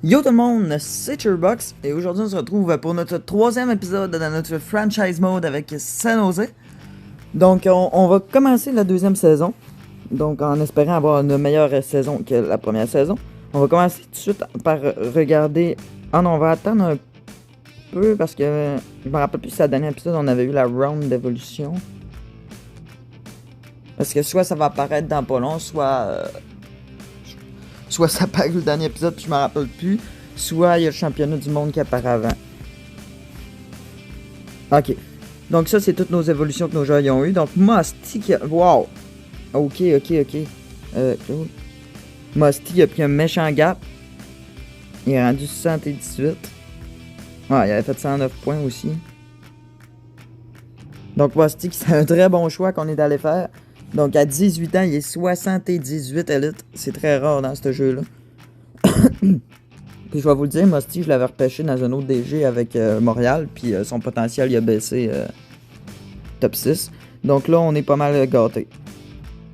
Yo tout le monde, c'est Cheerbox et aujourd'hui on se retrouve pour notre troisième épisode dans notre franchise mode avec San Jose. Donc on va commencer la deuxième saison, donc en espérant avoir une meilleure saison que la première saison. On va commencer tout de suite par regarder... Ah non, on va attendre un peu parce que je me rappelle plus si la dernière épisode on avait eu la round d'évolution. Parce que soit ça va apparaître dans pas long, soit ça apparaît le dernier épisode puis je me rappelle plus, soit il y a le championnat du monde qui apparaît avant. Ok. Donc ça c'est toutes nos évolutions que nos joueurs y ont eu. Donc Musty qui a... Wow! Ok. Musty a pris un méchant gap. Il est rendu 78. Ouais, il avait fait 109 points aussi. Donc Musty c'est un très bon choix qu'on est allé faire. Donc à 18 ans, il est 78 élite. C'est très rare dans ce jeu-là. Puis je vais vous le dire, Musty, je l'avais repêché dans un autre DG avec Montréal. Puis son potentiel, il a baissé top 6. Donc là, on est pas mal gâtés.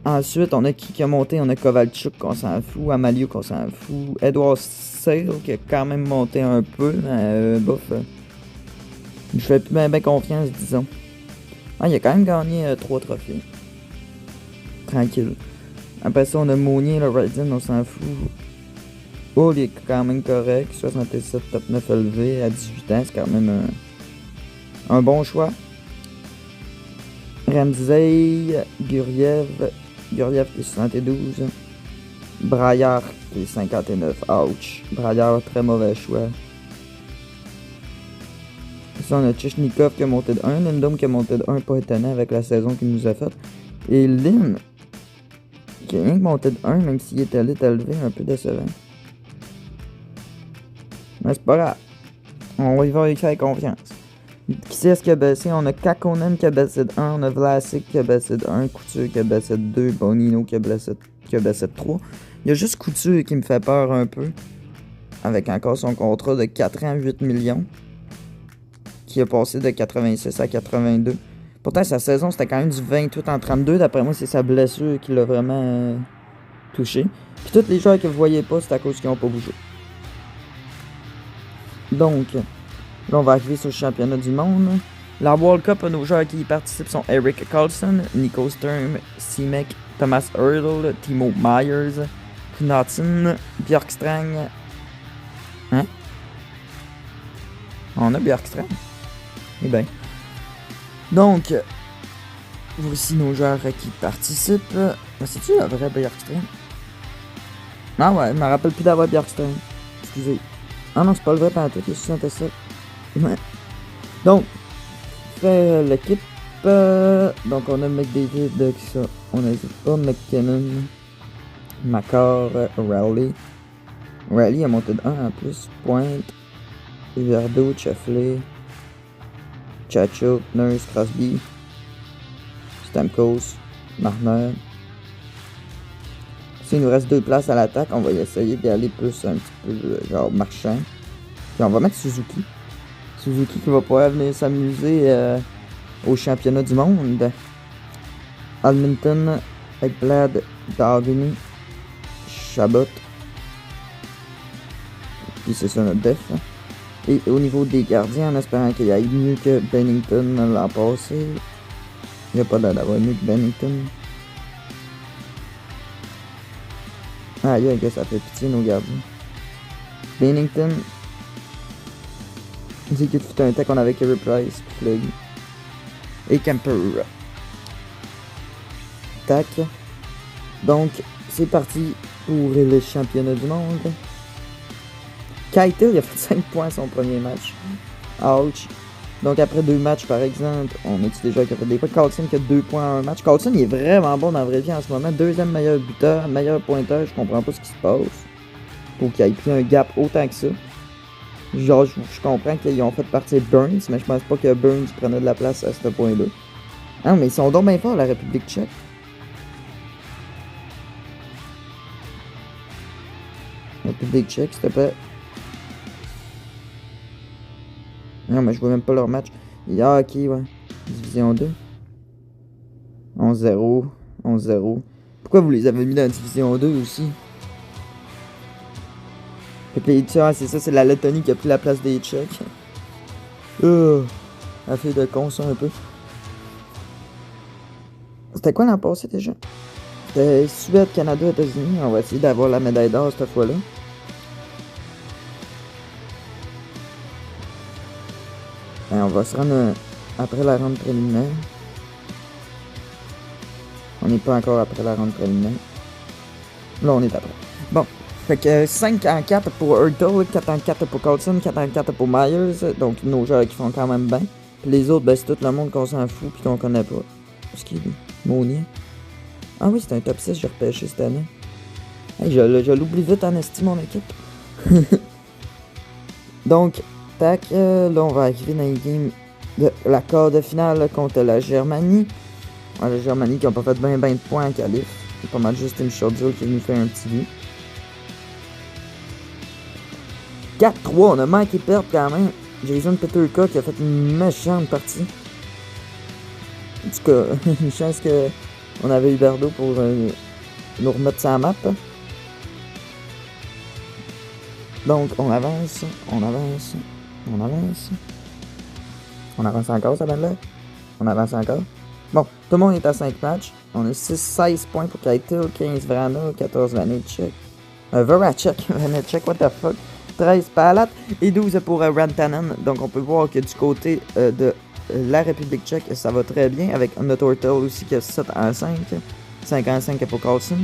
Ensuite, on a qui a monté? On a Kovalchuk qu'on s'en fout. Amalio qu'on s'en fout. Edward Sale qui a quand même monté un peu. Mais bof. Je fais plus bien confiance, disons. Ah, il a quand même gagné 3 trophées. Tranquille. Après ça, on a Mounier, le Raiden, on s'en fout. Oh, il est quand même correct. 67 top 9 élevé à 18 ans, c'est quand même un bon choix. Ramsey, Guriev qui est 72. Braillard qui est 59. Ouch. Braillard, très mauvais choix. Ça, on a Chichnikov qui a monté de 1. Lindom qui a monté de 1, pas étonnant avec la saison qu'il nous a faite. Et Lynn qui a rien que monté de 1, même s'il est allé élevé, un peu décevant. Mais c'est pas grave. On va y voir avec confiance. Qui c'est-ce qui a baissé? On a Kakonen qui a baissé de 1, on a Vlasic qui a baissé de 1, Couture qui a baissé de 2, Bonino qui a baissé de 3. Il y a juste Couture qui me fait peur un peu. Avec encore son contrat de 4 ans, 8 millions. Qui a passé de 86 à 82. Pourtant, sa saison, c'était quand même du 28 en 32. D'après moi, c'est sa blessure qui l'a vraiment touché. Puis tous les joueurs que vous voyez pas, c'est à cause qu'ils n'ont pas bougé. Donc, là, on va arriver sur le championnat du monde. La World Cup, nos joueurs qui y participent sont Eric Carlson, Nico Sturm, Simek, Thomas Hurdle, Timo Myers, Knudsen, Bjorkstrand. Hein? On a Bjorkstrand. Eh bien. Donc, voici nos joueurs qui participent. C'est-tu le vrai Bjorkstrand? Ah ouais, je me rappelle plus d'avoir Bjorkstrand. Excusez. Ah non, c'est pas le vrai pantoute, il est 67. Ouais. Donc, fait l'équipe. Donc, on a McDavid, ça. On n'hésite pas. McKinnon, Makar, Rowley. Rowley a monté de 1 en plus. Pointe, Verdeau, Cheffley, Chachuk, Nurse, Crosby, Stamkos, Marner. S'il nous reste 2 places à l'attaque, on va essayer d'y aller plus un petit peu genre marchand. Puis on va mettre Suzuki. Suzuki qui va pouvoir venir s'amuser au championnat du monde. Alminton, Ekblad, Dargini, Chabot. Puis c'est ça notre def. Et au niveau des gardiens, en espérant qu'il y ait mieux que Bennington l'an passé. Il n'y a pas d'avoir mieux que Bennington. Ah, que ça fait pitié nos gardiens. Bennington. Dit qu'il fut un temps qu'on avait Carey Price, Flug. Et Kemper. Tac. Donc, c'est parti pour le championnat du monde. Keitel, il a fait 5 points son premier match. Ouch. Donc après 2 matchs par exemple, on a déjà qui a fait des points. Carlson qui a 2 points en un match. Carlson il est vraiment bon dans la vraie vie en ce moment. Deuxième meilleur buteur, meilleur pointeur. Je comprends pas ce qui se passe. Pour qu'il ait pris un gap autant que ça. Genre je comprends qu'ils ont fait partir Burns, mais je pense pas que Burns prenait de la place à ce point-là. Ah mais ils sont donc bien forts la République tchèque. République tchèque, s'il te plaît. Non, mais je vois même pas leur match. Ah, ok, ouais. Division 2. 11-0. 11-0. Pourquoi vous les avez mis dans la Division 2 aussi? Fait que les Tchèques, c'est ça, c'est la Lettonie qui a pris la place des Tchèques. La fille de con, ça, un peu. C'était quoi l'an passé déjà? C'était Suède, Canada, États-Unis. On va essayer d'avoir la médaille d'or cette fois-là. Et on va se rendre après la ronde préliminaire. On n'est pas encore après la ronde préliminaire. Là, on est après. Bon. Fait que 5 en 4 pour Hurtle, 4 en 4 pour Carlson, 4 en 4 pour Myers. Donc, nos joueurs qui font quand même bien. Puis les autres, ben, c'est tout le monde qu'on s'en fout puis qu'on connaît pas. Qu'est-ce qu'il dit? Monnier. Ah oui, c'est un top 6 j'ai repêché cette année. Hey, je l'oublie vite en estime, mon équipe. Donc, tac, là, on va arriver dans les games de la quart de finale contre la Germanie. La Germanie qui n'a pas fait ben de points en qualif. C'est pas mal juste une Schodzel qui est venu faire un petit but. 4-3, on a manqué de perdre quand même. Jason Peterka qui a fait une méchante partie. En tout cas, une chance qu'on avait Huberdo pour nous remettre sa map. Donc, on avance, on avance, on avance. On avance encore, ça va là? On avance encore. Bon, tout le monde est à 5 matchs. On a 16 points pour Keitel, 15 Vrana, 14 Vanecek. Voracek, Vanecek, what the fuck? 13 Palat et 12 pour Rantanen. Donc on peut voir que du côté de la République tchèque, ça va très bien. Avec notre Hurtle aussi qui a 7 en 5. 5 en 5 pour Carlson.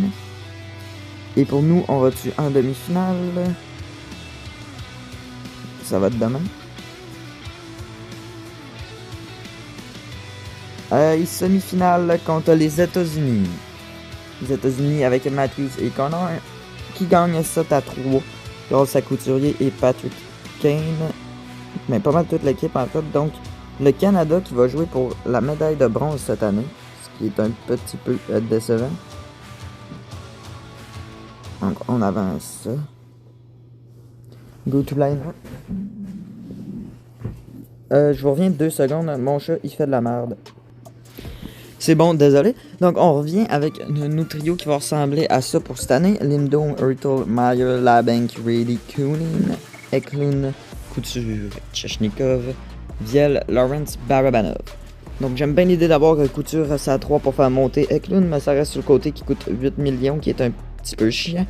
Et pour nous, on va-tu en demi-finale? Ça va être demain. Semi-finale contre les États-Unis. Les États-Unis avec Matthews et Connor qui gagnent 7 à 3 grâce à Couturier et Patrick Kane. Mais pas mal toute l'équipe en fait. Donc le Canada qui va jouer pour la médaille de bronze cette année. Ce qui est un petit peu décevant. Donc on avance ça. Go to line. Je vous reviens 2 secondes. Mon chat il fait de la merde. C'est bon, désolé. Donc, on revient avec nos trio qui va ressembler à ça pour cette année. Lindholm, Hurtle, Meyer, Labank, Reilly, Kunin, Eklund, Couture, Chechnikov, Viel, Lawrence, Barabanov. Donc, j'aime bien l'idée d'avoir Couture reste à 3 pour faire monter Eklund, mais ça reste sur le côté qui coûte 8 millions, qui est un petit peu chiant.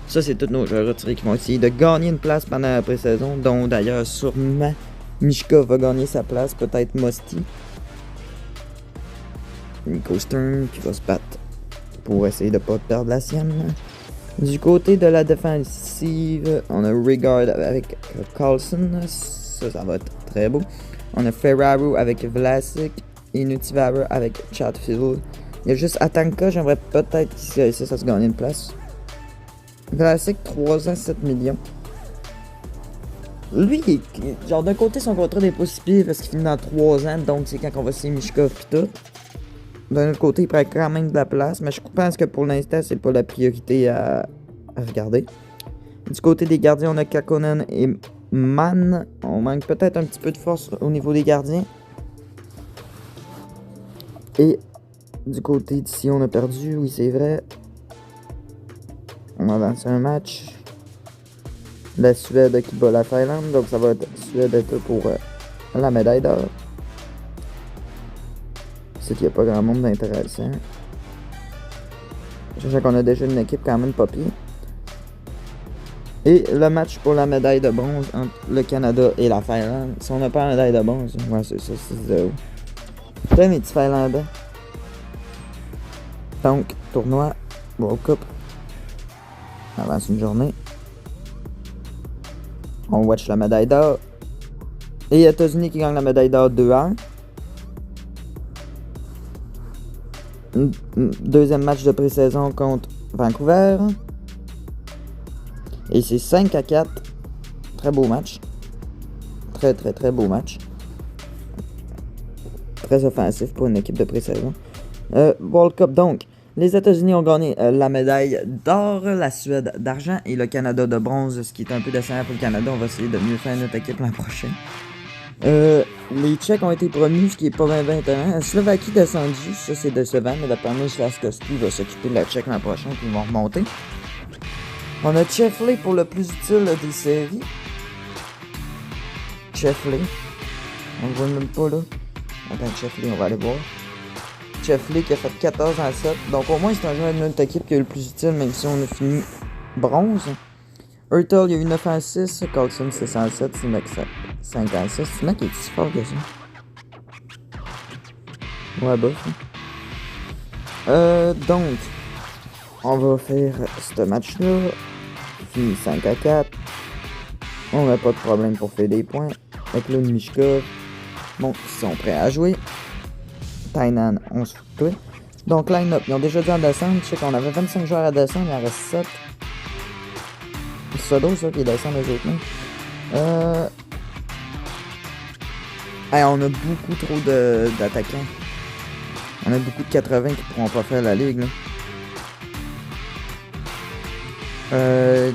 Ça, c'est tous nos joueurs retirés qui vont essayer de gagner une place pendant la pré-saison, dont d'ailleurs, sûrement, Mishka va gagner sa place, peut-être Mosti. Nico Stern qui va se battre pour essayer de ne pas perdre la sienne. Du côté de la défensive, on a Rigard avec Carlson. Ça va être très beau. On a Ferraro avec Vlasic et Nutivara avec Chatfield. Il y a juste Atanka, j'aimerais peut-être qu'il réussisse à se gagner une place. Vlasic, 3 ans, 7 millions. Lui, genre d'un côté, son contrat n'est pas si pire parce qu'il finit dans 3 ans, donc c'est quand on va signer Mishkov pis tout. D'un autre côté, il prend quand même de la place, mais je pense que pour l'instant, c'est pas la priorité à regarder. Du côté des gardiens, on a Kakonen et Mann. On manque peut-être un petit peu de force au niveau des gardiens. Et du côté d'ici, on a perdu, oui, c'est vrai. On avance un match. La Suède qui bat la Finlande, donc ça va être Suède pour la médaille d'or. C'est qu'il n'y a pas grand monde d'intéressant. Je sais qu'on a déjà une équipe quand même pas pire. Et le match pour la médaille de bronze entre le Canada et la Finlande. Si on n'a pas la médaille de bronze, ouais, c'est ça, c'est 0. Après mes petits Finlandais. Donc, tournoi, World Cup. On avance une journée. On watch la médaille d'or. Et États-Unis qui gagne la médaille d'or 2-1. Deuxième match de pré-saison contre Vancouver. Et c'est 5-4. Très beau match. Très beau match. Très offensif pour une équipe de pré-saison. World Cup donc. Les États-Unis ont gagné la médaille d'or, la Suède d'argent et le Canada de bronze, ce qui est un peu décevant pour le Canada. On va essayer de mieux faire notre équipe l'an prochain. Les Tchèques ont été promus, ce qui est pas bien étonnant. La Slovaquie descendu, ça c'est décevant, mais d'après moi, Slaskowski va s'occuper de la Tchèque l'an prochain, puis ils vont remonter. On a Chefley pour le plus utile des séries. Chefley. On le voit même pas là. Attends, Chefley, on va aller voir. Chefley qui a fait 14 en 7. Donc au moins c'est un joueur de notre équipe qui est le plus utile, même si on a fini bronze. Hurtle, il y a eu 9 en 6. Carlson, 6 en 7. Simek, 5 en 6. Simek est si fort que ça. Ouais, bof. Donc, on va faire ce match-là. Fini 5 à 4. On n'a pas de problème pour faire des points. Avec le Mishkov. Bon, ils sont prêts à jouer. Tainan, on se fout de toi. Donc, line-up, ils ont déjà dit en descendre. Je sais qu'on avait 25 joueurs à descendre, il en reste 7. C'est ça d'autre, ça, qui descend les autres mains. Hey, on a beaucoup trop d'attaquants. On a beaucoup de 80 qui pourront pas faire la ligue, là.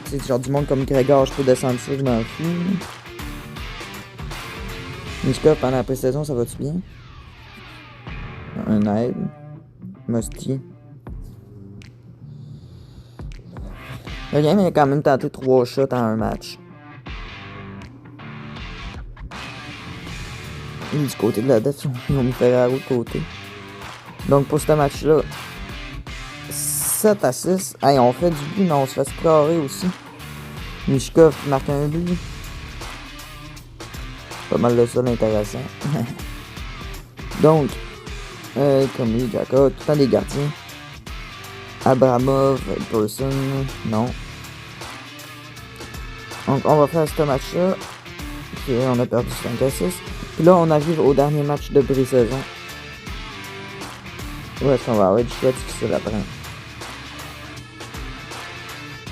Tu sais, genre du monde comme Grégor, je peux descendre ça, je m'en fous. Mishkov, pendant la pré-saison, ça va-tu bien? Un aide. Musty. Le game a quand même tenté 3 shots en un match. Et du côté de la def, ils ont mis Ferraro de côté. Donc pour ce match-là, 7 à 6. Hey, on fait du but, mais on se fait scorer aussi. Mishkov marque un but. Pas mal de ça l'intéressant. Donc, comme lui, Jaka, tout le temps des gardiens. Abramov, Person, non. Donc on va faire ce match-là. Ok, on a perdu 5 à 6. Puis là, on arrive au dernier match de pré-saison. Où est-ce qu'on va avoir du choix difficile après?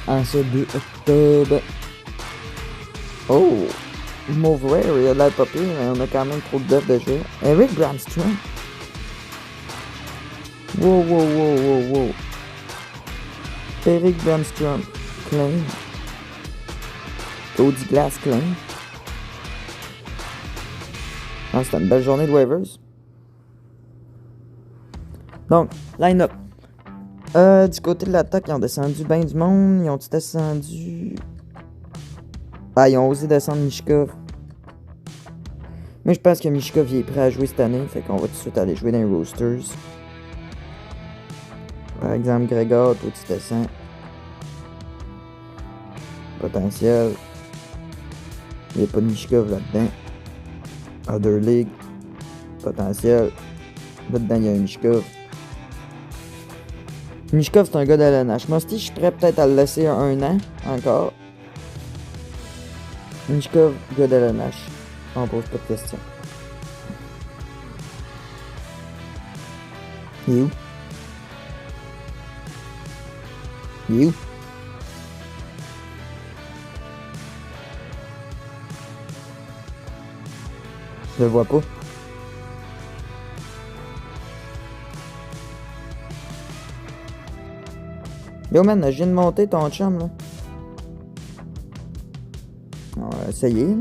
En ce 2 octobre. Oh! Mauve il a l'air pas pire, mais on a quand même trop de def de jeu. Eric Brandstrom. Wow, wow, wow, wow, wow. Eric Brandstrom. Claim. Cody Glass claim. Ah, c'était une belle journée de waivers. Donc, line-up. Du côté de l'attaque, ils ont descendu bien du monde. Ils ont descendu... Ah, ils ont osé descendre Mishkov. Mais je pense que Mishkov il est prêt à jouer cette année. Fait qu'on va tout de suite aller jouer dans les Roosters. Par exemple, Grégor, toi tu descends. Potentiel. Il n'y a pas de Mishkov là-dedans. Other League. Potentiel. Là-dedans, il y a un Mishkov. Mishkov, c'est un gars de LNH. Musty, je suis prêt peut-être à le laisser un an encore. Mishkov, gars de LNH. On pose pas de questions. Il est où? Il est où? Je le vois pas. Yo man, je viens de monter ton chum là. On va essayer.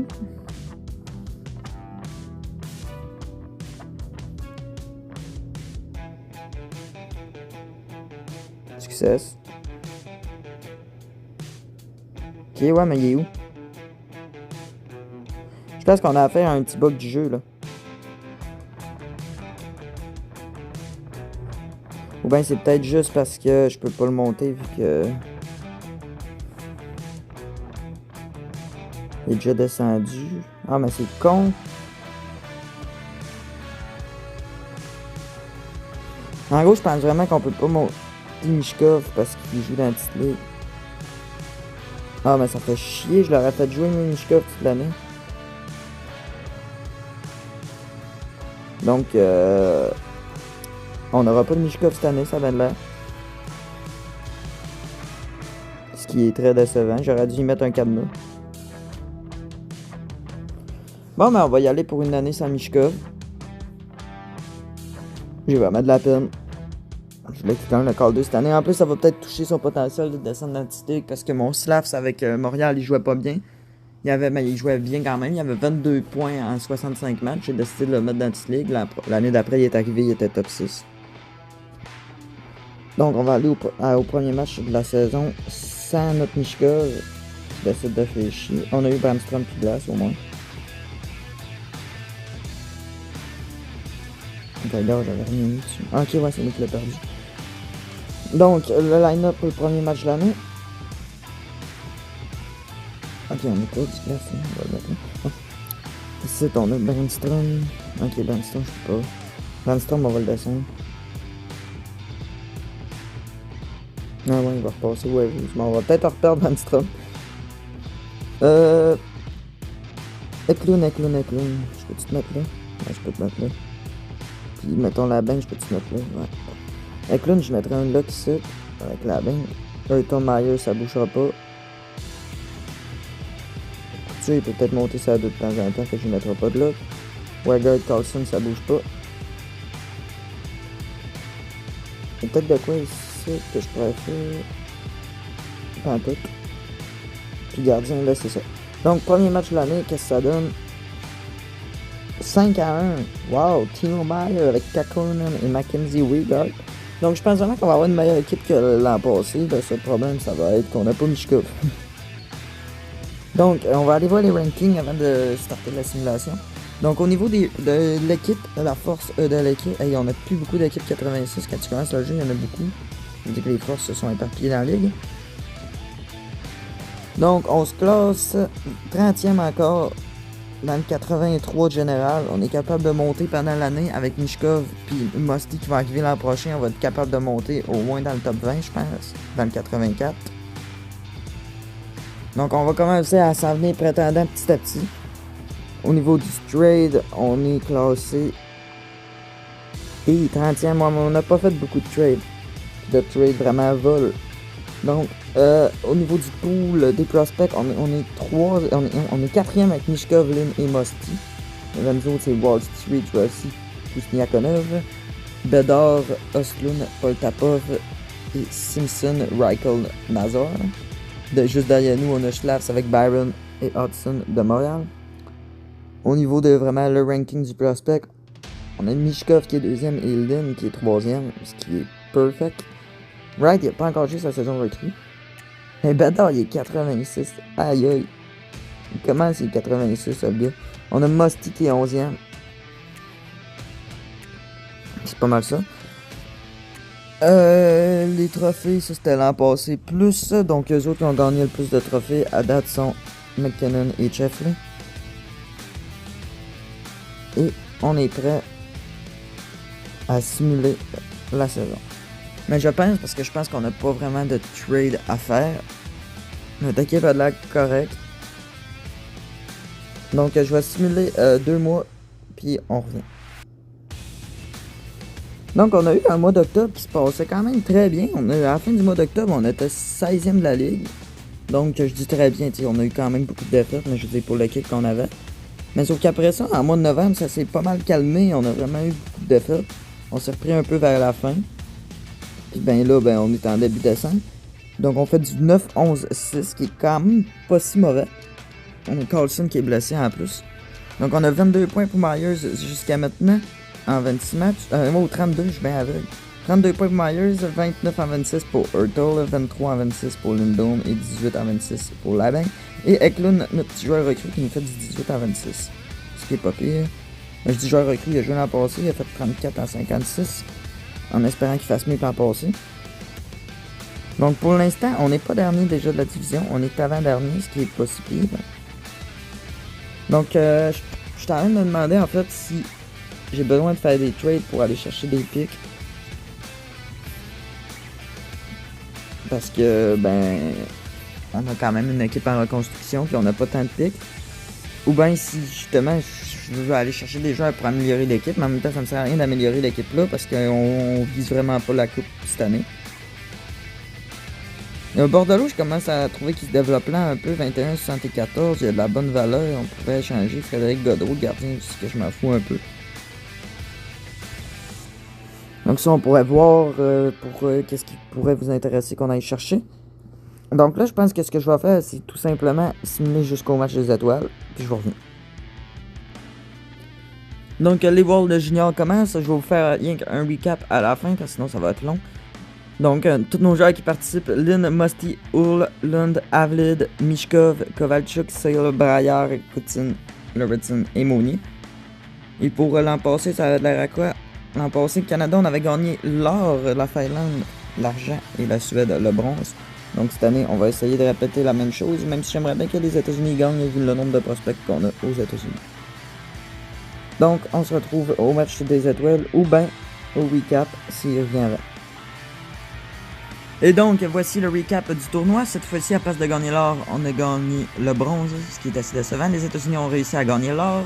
Success. Ok, ouais, mais il est où? Je pense qu'on a affaire à un petit bug du jeu là. Ou bien c'est peut-être juste parce que je peux pas le monter vu que... Il est déjà descendu. Ah mais c'est con. En gros je pense vraiment qu'on peut pas monter Mishkov parce qu'il joue dans la petite ligue. Ah mais ça fait chier, je l'aurais fait jouer Mishkov toute l'année. Donc on n'aura pas de Mishkov cette année, ça va de l'air. Ce qui est très décevant. J'aurais dû y mettre un cadenas. Bon, mais on va y aller pour une année sans Mishkov. J'ai vraiment de la peine. Je voulais tout le call 2 cette année. En plus, ça va peut-être toucher son potentiel de descendre dans la petite ligue parce que mon Slavs avec Montréal, il jouait pas bien. Il jouait bien quand même. Il avait 22 points en 65 matchs. J'ai décidé de le mettre dans la petite ligue. L'année d'après, il est arrivé, il était top 6. Donc, on va aller au premier match de la saison. sans notre Mishkov qui décide de faire chier. On a eu Bramstrom qui glace au moins. D'ailleurs, j'avais rien mis dessus. Ah, ok, ouais, c'est lui qui l'a perdu. Donc, le line-up pour le premier match de l'année. Ok, on est pas disglacé, on va le mettre là. Ah. Ici, on a Brainstorm. Ok, Brainstorm, je sais pas. Brainstorm, on va le descendre. Ah ouais, il va repasser, ouais, on va peut-être reperdre Brainstorm. Eklund. Je peux-tu te mettre là? Ouais, je peux te mettre là. Puis, mettons la bang, je peux te mettre là? Ouais. Eklund, je mettrais un lock ici, avec la bang. Tom Myers, ça bougera pas. Couture, il peut peut-être monter ça de temps en temps, que je ne mettrai pas de lock. Weigard, Carlson, ça bouge pas. Il y a peut-être de quoi ici que je pourrais faire. Pas en tout. Puis gardien, là, c'est ça. Donc, premier match de l'année, qu'est-ce que ça donne? 5-1. Wow, Timo Meier avec Kakkonen et Mackenzie Weigard. Donc, je pense vraiment qu'on va avoir une meilleure équipe que l'an passé. Le seul problème, ça va être qu'on n'a pas Mishkov. Donc, on va aller voir les rankings avant de starter la simulation. Donc, au niveau de l'équipe, de la force de l'équipe, hey, on n'a plus beaucoup d'équipes 86. Quand tu commences le jeu, il y en a beaucoup. Ça veut dire que les forces se sont éparpillées dans la ligue. Donc, on se classe 30e encore dans le 83 général. On est capable de monter pendant l'année avec Mishkov puis Musty qui va arriver l'an prochain. On va être capable de monter au moins dans le top 20, je pense, dans le 84. Donc, on va commencer à s'en venir prétendant petit à petit. Au niveau du trade, on est classé. Et 30e, on n'a pas fait beaucoup de trade vraiment vol. Donc, au niveau du pool des prospects, on est 4e avec Mishkov, Lynn et Musty. Les autres, c'est Wall Street, Rossi, Kusniakonov, Bedard, Ostlund, Poltapov et Simpson, Reichel, Nazar. Juste derrière nous, on a Schlavs avec Byron et Hudson de Montréal. Au niveau de vraiment le ranking du prospect, on a Mishkov qui est 2e et Lynn qui est 3e, ce qui est perfect. Wright, il n'a pas encore joué sa saison recrue. Et Bedard, il est 86. Aïe aïe. Comment c'est 86, ce gars? On a Musty qui est 11e. C'est pas mal ça. Les trophées, ça c'était l'an passé plus. Donc, eux autres qui ont gagné le plus de trophées à date sont McKinnon et Sheffley. Et on est prêt à simuler la saison. Mais je pense, parce que je pense qu'on n'a pas vraiment de trade à faire. Notre équipe a de l'air correct. Donc je vais simuler 2 mois, puis on revient. Donc on a eu un mois d'octobre qui se passait quand même très bien. À la fin du mois d'octobre, on était 16e de la ligue. Donc je dis très bien, on a eu quand même beaucoup de défaites, mais je dis pour l'équipe qu'on avait. Mais sauf qu'après ça, en mois de novembre, ça s'est pas mal calmé. On a vraiment eu beaucoup de défaites. On s'est repris un peu vers la fin. Puis ben là, on est en début décembre. Donc on fait du 9-11-6 qui est quand même pas si mauvais. On a Carlson qui est blessé en plus. Donc on a 22 points pour Myers jusqu'à maintenant en 26 matchs. Moi, 32, je suis bien aveugle. 32 points pour Myers, 29 en 26 pour Hurtle, 23 en 26 pour Lindholm et 18 en 26 pour Labanc. Et Eklund, notre petit joueur recru qui nous fait du 18 en 26. Ce qui est pas pire. Je dis joueur recru, il a joué l'an passé, il a fait 34 en 56. En espérant qu'il fasse mieux que l'an passé. Donc pour l'instant, on n'est pas dernier déjà de la division. On est avant-dernier, ce qui est pas si pire. Donc je suis en train de me demander en fait si j'ai besoin de faire des trades pour aller chercher des picks. Parce que on a quand même une équipe en reconstruction puis on n'a pas tant de picks. Ou bien si justement je veux aller chercher des joueurs pour améliorer l'équipe, mais en même temps ça me sert à rien d'améliorer l'équipe là parce qu'on vise vraiment pas la coupe cette année. Bordelot, je commence à trouver qu'il se développe là un peu, 21-74, il y a de la bonne valeur, on pourrait changer Frédéric Godreau, le gardien, ce que je m'en fous un peu. Donc ça, on pourrait voir qu'est-ce qui pourrait vous intéresser qu'on aille chercher. Donc là, je pense que ce que je vais faire, c'est tout simplement simuler jusqu'au match des étoiles, puis je vous reviens. Donc les Worlds de Junior commencent, je vais vous faire rien qu'un recap à la fin, parce que sinon ça va être long. Donc, tous nos joueurs qui participent, Lynn, Musty, Hull, Lund, Avlid, Mishkov, Kovalchuk, Sale, Braillard, Kutin, Loretin et Mooney. Et pour l'an passé, ça a l'air à quoi? L'an passé, le Canada, on avait gagné l'or, la Finlande, l'argent et la Suède, le bronze. Donc cette année, on va essayer de répéter la même chose, même si j'aimerais bien que les États-Unis gagnent vu le nombre de prospects qu'on a aux États-Unis. Donc, on se retrouve au match des étoiles ou bien au recap s'il revient avant. Et donc, voici le recap du tournoi. Cette fois-ci, à place de gagner l'or, on a gagné le bronze, ce qui est assez décevant. Les États-Unis ont réussi à gagner l'or.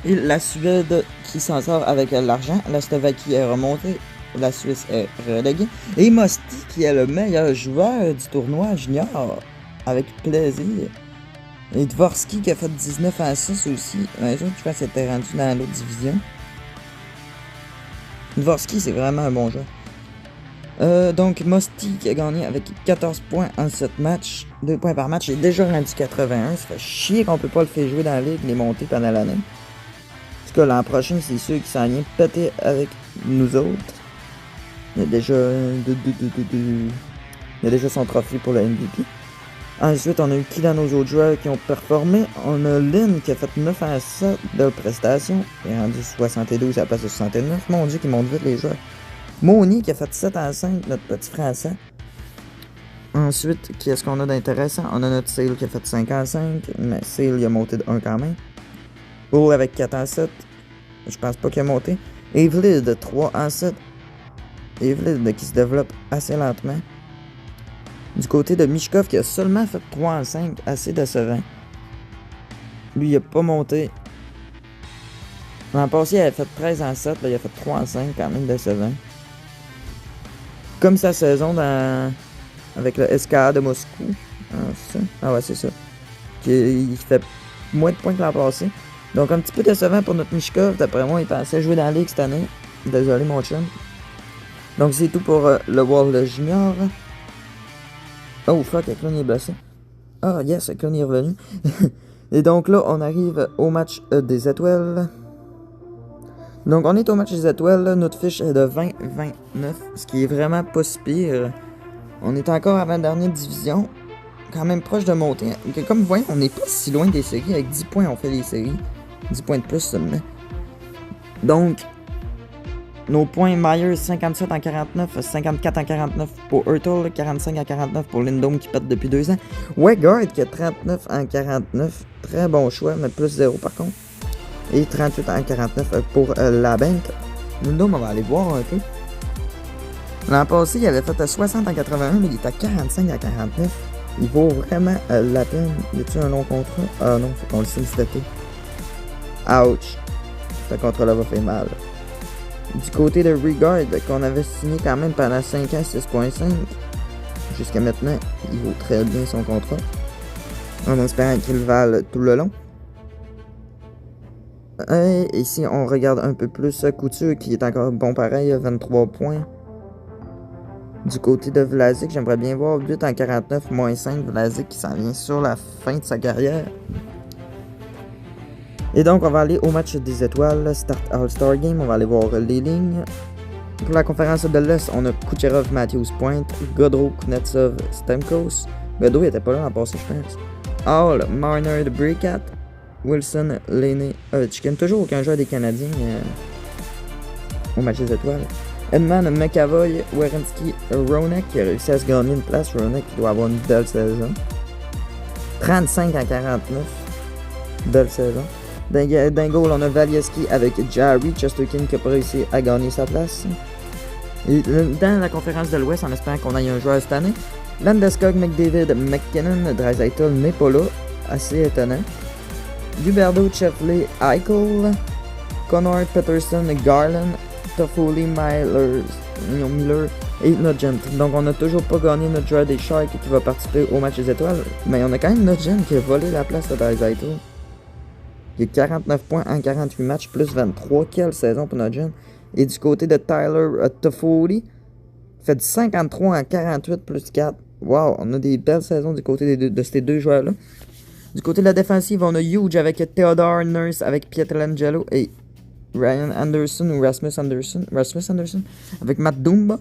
Et la Suède qui s'en sort avec l'argent. La Slovaquie est remontée. La Suisse est reléguée. Et Musty qui est le meilleur joueur du tournoi junior. Avec plaisir. Et Dvorsky qui a fait 19 à 6 aussi. Un jour, je pense qu'il était rendu dans l'autre division. Dvorsky, c'est vraiment un bon joueur. Donc, Musty qui a gagné avec 14 points en 7 matchs. 2 points par match. Il est déjà rendu 81. Ça fait chier qu'on peut pas le faire jouer dans la ligue, les montées pendant l'année. En tout cas, l'an prochain, c'est sûr qu'il s'en vient péter avec nous autres. Il y a déjà, il y a déjà son trophée pour le MVP. Ensuite, on a eu qui dans nos autres joueurs qui ont performé? On a Lynn qui a fait 9 à 7 de prestations. Il est rendu 72 à la place de 69. Mon Dieu, qu'ils montent vite les joueurs. Mooney qui a fait 7 à 5, notre petit français. Ensuite, qui est-ce qu'on a d'intéressant? On a notre Sale qui a fait 5 à 5, mais Sale il a monté de 1 quand même. Bull avec 4 à 7, je pense pas qu'il a monté. Evelyd 3 à 7. Evelyd qui se développe assez lentement. Du côté de Mishkov qui a seulement fait 3 à 5, assez décevant. Lui il a pas monté. L'an passé il avait fait 13 à 7, là il a fait 3 à 5, quand même décevant. Comme sa saison avec le SKA de Moscou. Ah, c'est ça? Ah ouais, c'est ça. Il fait moins de points que l'an passé. Donc un petit peu décevant pour notre Mishkov. D'après moi, il pensait jouer dans la ligue cette année. Désolé mon chum. Donc c'est tout pour le World Junior. Oh fuck, Eklund est blessé. Ah yes, Eklund est revenu. Et donc là, on arrive au match des étoiles. Donc on est au match des étoiles. Notre fiche est de 20-29. Ce qui est vraiment pas si pire. On est encore avant-dernière division. Quand même proche de monter. Comme vous voyez, on n'est pas si loin des séries. Avec 10 points, on fait les séries. 10 points de plus seulement. Donc, nos points Myers 57 en 49, 54 en 49 pour Hurtle, 45 en 49 pour Lindholm qui pète depuis 2 ans. Weggard qui a 39 en 49. Très bon choix, mais plus 0 par contre. Et 38 en 49 pour la banque. Lindholm, on va aller voir un peu. L'an passé, il avait fait 60 en 81, mais il est à 45 en 49. Il vaut vraiment la peine. Y a-t-il un long contrat? Ah non, faut qu'on le signe cet été. Ouch. Ce contrat-là va faire mal. Du côté de Regard, qu'on avait signé quand même pendant 5 ans, 6.5. Jusqu'à maintenant, il vaut très bien son contrat. En espérant qu'il vale tout le long. Et ici, on regarde un peu plus Couture, qui est encore bon pareil, 23 points. Du côté de Vlasic, j'aimerais bien voir 8 en 49, moins 5. Vlasic qui s'en vient sur la fin de sa carrière. Et donc, on va aller au match des étoiles, Start All-Star Game. On va aller voir les lignes. Pour la conférence de l'Est, on a Kucherov, Matthews, Point, Godreau, Kuznetsov, Stamkos. Godreau, il était pas là en passant, je pense. Hall, Marner, Bricat, Wilson, Laney, Chicken. Toujours aucun joueur des Canadiens au match des étoiles. Edman, McAvoy, Werenski, Ronek qui a réussi à se gagner une place. Ronek qui doit avoir une belle saison. 35 en 49. Belle saison. D'un goal, on a Valieski avec Jarry, Chesterkin qui n'a pas réussi à gagner sa place. Et dans la conférence de l'Ouest, en espérant qu'on aille un joueur cette année, Landeskog, McDavid, McKinnon, Draisaitl n'est pas là. Assez étonnant. Guberdo, Sheffley, Eichel, Connor, Peterson, Garland, Toffoli, Miller et Nugent. Donc on n'a toujours pas gagné notre joueur des Sharks qui va participer au match des étoiles. Mais on a quand même Nugent qui a volé la place de Draisaitl. Il a 49 points en 48 matchs, plus 23. Quelle saison pour Nugent. Et du côté de Tyler Toffoli, il fait du 53 en 48, plus 4. Wow, on a des belles saisons du côté de ces deux joueurs-là. Du côté de la défensive, on a Huge avec Theodore Nurse, avec Pietrangelo et Ryan Anderson ou Rasmus Anderson avec Matt Dumba.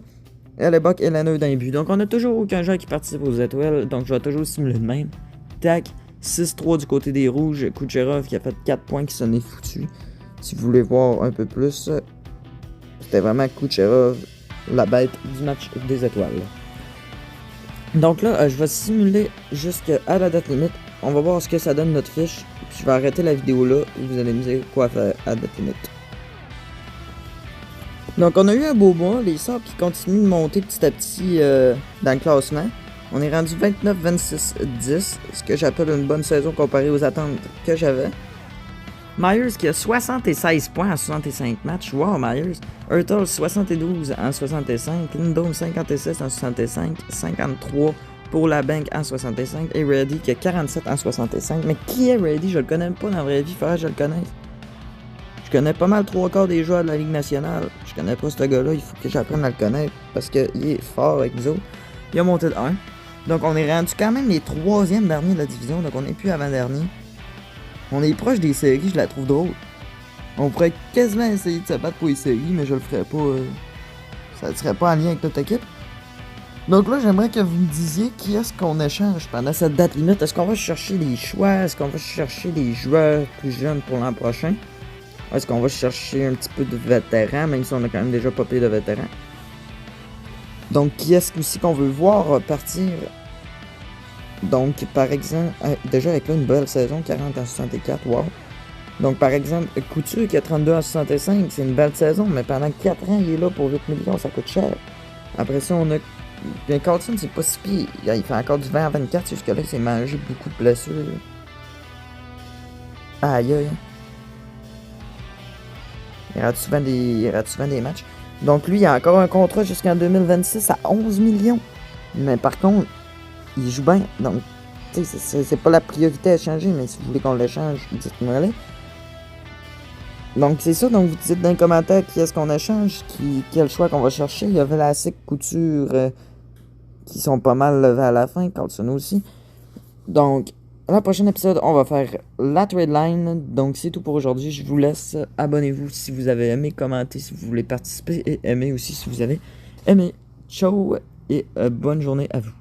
Hellebuck et Lanner d'un but. Donc on a toujours aucun joueur qui participe aux étoiles, donc je vais toujours simuler de même. Tac, 6-3 du côté des rouges, Kucherov qui a fait 4 points qui s'en est foutu. Si vous voulez voir un peu plus, c'était vraiment Kucherov, la bête du match des étoiles. Donc là, je vais simuler jusqu'à la date limite. On va voir ce que ça donne notre fiche. Puis je vais arrêter la vidéo là et vous allez me dire quoi faire à la date limite. Donc on a eu un beau mois, les Sabres qui continuent de monter petit à petit dans le classement. On est rendu 29, 26, 10, ce que j'appelle une bonne saison comparée aux attentes que j'avais. Myers qui a 76 points en 65 matchs. Wow, Myers. Hurtle 72 en 65. Lindholm 56 en 65. 53 pour la banque en 65. Et Reddy qui a 47 en 65. Mais qui est Reddy? Je le connais pas dans la vraie vie. Faudrait que je le connaisse. Je connais pas mal 3/4 des joueurs de la Ligue nationale. Je connais pas ce gars-là. Il faut que j'apprenne à le connaître parce qu'il est fort avec nous autres. Il a monté de 1. Donc on est rendu quand même les 3e derniers de la division. Donc on n'est plus avant-dernier. On est proche des séries, je la trouve drôle. On pourrait quasiment essayer de se battre pour les séries, mais je le ferais pas. Ça ne serait pas en lien avec notre équipe. Donc là, j'aimerais que vous me disiez qui est-ce qu'on échange pendant cette date limite. Est-ce qu'on va chercher des choix? Est-ce qu'on va chercher des joueurs plus jeunes pour l'an prochain? Est-ce qu'on va chercher un petit peu de vétérans, même si on a quand même déjà pas payé de vétérans? Donc, qui est-ce aussi qu'on veut voir partir? Donc, par exemple, déjà avec là une belle saison, 40 en 64, wow. Donc, par exemple, Couture qui a 32 en 65, c'est une belle saison, mais pendant 4 ans, il est là pour 8 millions, ça coûte cher. Après ça, on a. Bien, Carlson, c'est pas si pire. Il fait encore du 20 à 24, jusque-là, il s'est mangé beaucoup de blessures. Aïe, aïe. Il rate souvent des matchs. Donc, lui, il a encore un contrat jusqu'en 2026 à 11 millions. Mais par contre, il joue bien, donc c'est pas la priorité à changer, mais si vous voulez qu'on l'échange, dites-moi-le. Donc c'est ça, donc vous dites dans les commentaires qui est-ce qu'on échange, quel choix qu'on va chercher. Il y a Vlasic, Couture qui sont pas mal levés à la fin, Carlson aussi. Donc, dans le prochain épisode, on va faire la trade line. Donc c'est tout pour aujourd'hui, je vous laisse. Abonnez-vous si vous avez aimé, commentez si vous voulez participer et aimez aussi si vous avez aimé. Ciao et bonne journée à vous.